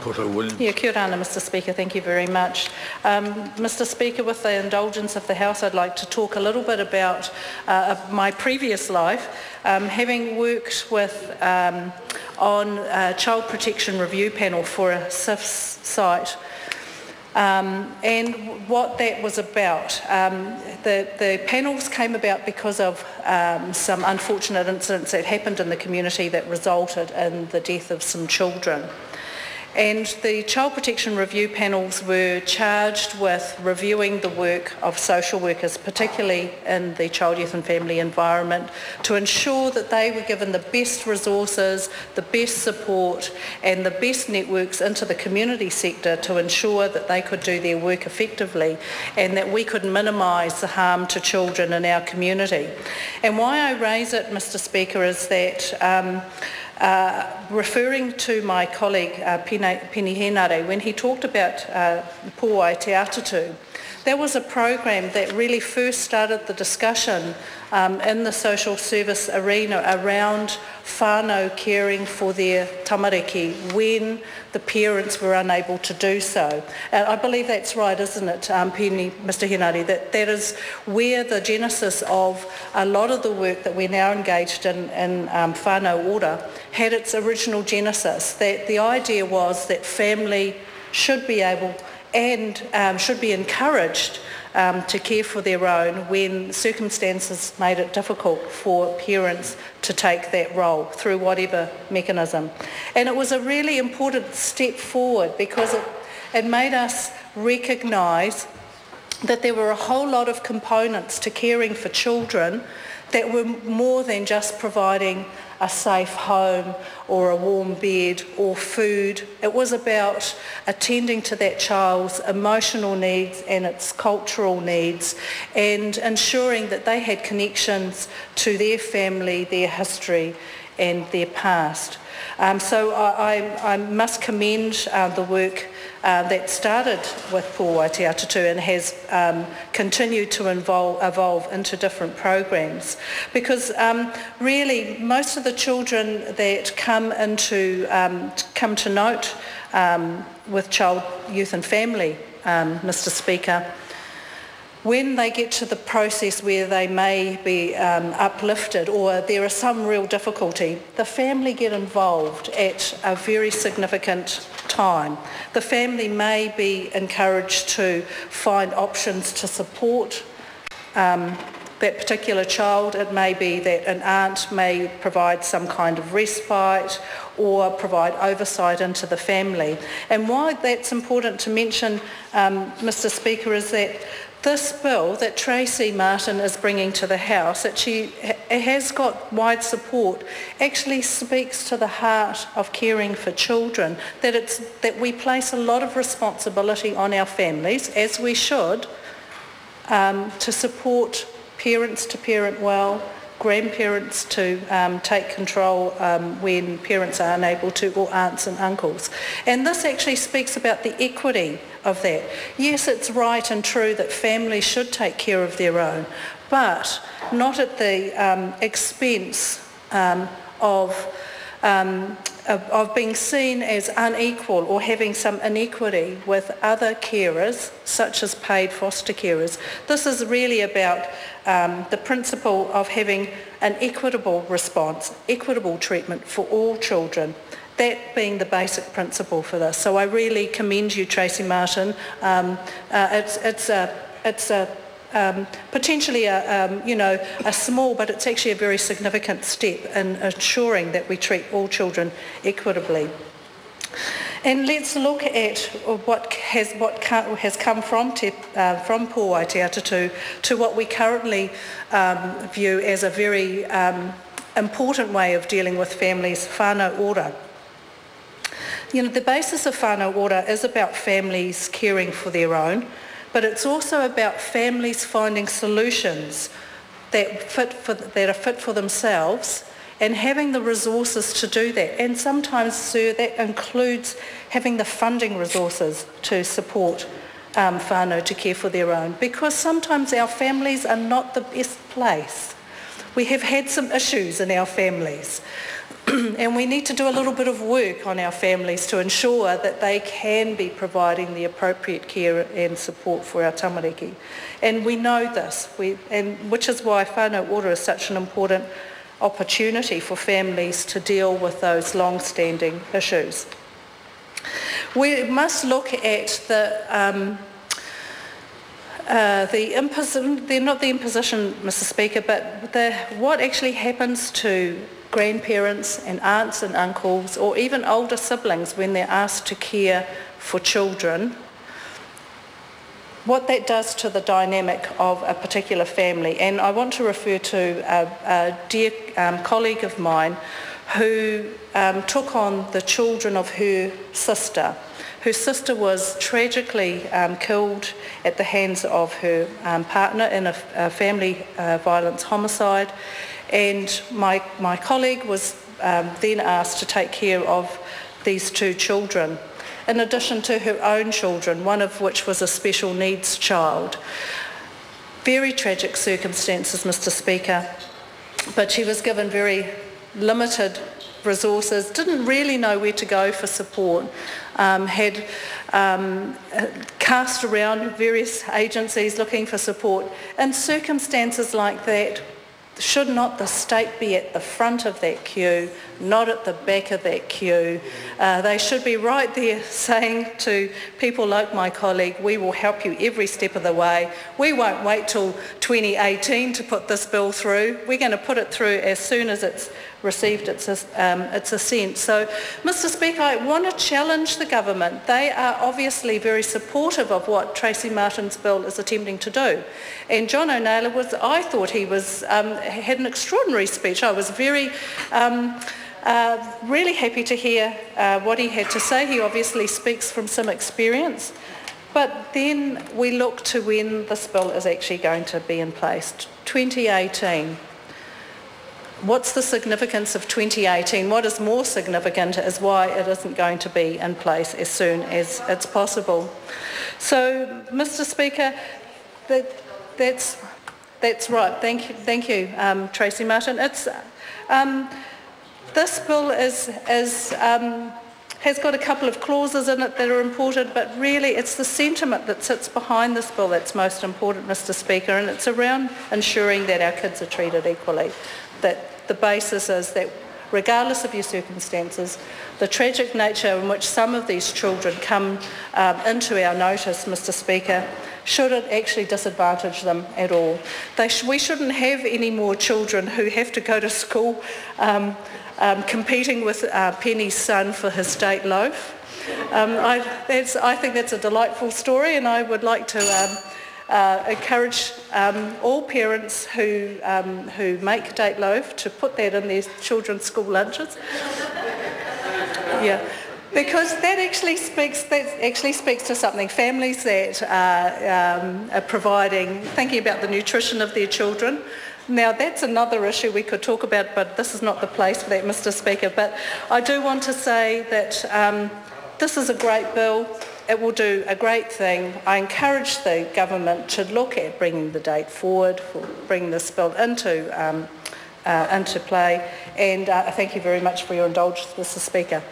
Porter Williams. Yeah, kia ora, Mr Speaker, thank you very much. Mr Speaker, with the indulgence of the House, I'd like to talk a little bit about my previous life, having worked with on a Child Protection Review Panel for a SIFS site. And what that was about. The panels came about because of some unfortunate incidents that happened in the community that resulted in the death of some children. And the Child Protection Review Panels were charged with reviewing the work of social workers, particularly in the child, youth and family environment, to ensure that they were given the best resources, the best support and the best networks into the community sector to ensure that they could do their work effectively and that we could minimise the harm to children in our community. And why I raise it, Mr Speaker, is that referring to my colleague Pini Henare, when he talked about Pōai Te Atatu, that was a program that really first started the discussion in the social service arena around whānau caring for their tamariki when the parents were unable to do so. I believe that's right, isn't it, Pini, Mr Henare, that is where the genesis of a lot of the work that we're now engaged in whānau ora had its original genesis, that the idea was that family should be able and should be encouraged to care for their own when circumstances made it difficult for parents to take that role through whatever mechanism. And it was a really important step forward because it made us recognise that there were a whole lot of components to caring for children that were more than just providing a safe home or a warm bed or food. It was about attending to that child's emotional needs and its cultural needs and ensuring that they had connections to their family, their history and their past. So I must commend the work that started with Pōai Te Atatu and has continued to evolve into different programs, because really most of the children that come to note with child, youth and family, Mr Speaker, when they get to the process where they may be uplifted or there is some real difficulty, the family get involved at a very significant time. The family may be encouraged to find options to support that particular child. It may be that an aunt may provide some kind of respite or provide oversight into the family. And why that's important to mention, Mr Speaker, is that this bill that Tracy Martin is bringing to the House, it has got wide support, actually speaks to the heart of caring for children, that we place a lot of responsibility on our families, as we should, to support parents to parent well, grandparents to take control when parents are unable to, or aunts and uncles. And this actually speaks about the equity of that. Yes, it's right and true that families should take care of their own, but not at the expense of being seen as unequal or having some inequity with other carers, such as paid foster carers. This is really about the principle of having an equitable response, equitable treatment for all children, that being the basic principle for this. So I really commend you, Tracy Martin. It's potentially a small, but it's actually a very significant step in ensuring that we treat all children equitably. And let's look at what has come from Pōai Te Atatu to what we currently view as a very important way of dealing with families, whānau ora. You know, the basis of whānau ora is about families caring for their own, but it's also about families finding solutions that are fit for themselves and having the resources to do that. And sometimes, sir, that includes having the funding resources to support whānau to care for their own, because sometimes our families are not the best place. We have had some issues in our families. And we need to do a little bit of work on our families to ensure that they can be providing the appropriate care and support for our tamariki. And we know this, which is why whānau ora is such an important opportunity for families to deal with those long-standing issues. We must look at not the imposition, Mr. Speaker, but what actually happens to grandparents and aunts and uncles or even older siblings when they're asked to care for children, what that does to the dynamic of a particular family. And I want to refer to a dear colleague of mine who took on the children of her sister. Her sister was tragically killed at the hands of her partner in a family violence homicide, and my colleague was then asked to take care of these two children, in addition to her own children, one of which was a special needs child. Very tragic circumstances, Mr. Speaker, but she was given very limited resources, didn't really know where to go for support, had cast around various agencies looking for support. In circumstances like that, should not the state be at the front of that queue, not at the back of that queue? They should be right there saying to people like my colleague, we will help you every step of the way. We won't wait till 2018 to put this bill through. We're going to put it through as soon as it's received its assent. So, Mr. Speaker, I want to challenge the government. They are obviously very supportive of what Tracy Martin's bill is attempting to do. And John O'Naylor I thought he had an extraordinary speech. I was very really happy to hear what he had to say. He obviously speaks from some experience. But then we look to when this bill is actually going to be in place, 2018. What's the significance of 2018? What is more significant is why it isn't going to be in place as soon as it's possible. So, Mr. Speaker, that's right. Thank you, Tracy Martin. This bill has got a couple of clauses in it that are important, but really it's the sentiment that sits behind this bill that's most important, Mr. Speaker, and it's around ensuring that our kids are treated equally. That the basis is that regardless of your circumstances, the tragic nature in which some of these children come into our notice, Mr. Speaker, shouldn't actually disadvantage them at all. We shouldn't have any more children who have to go to school competing with Penny's son for his state loaf. I think that's a delightful story, and I would like to encourage all parents who make date loaf to put that in their children's school lunches. Yeah, because that actually speaks to something. Families that are thinking about the nutrition of their children. Now that's another issue we could talk about, but this is not the place for that, Mr. Speaker. But I do want to say that this is a great bill. It will do a great thing. I encourage the government to look at bringing the date forward, for bringing this bill into play. And thank you very much for your indulgence, Mr. Speaker.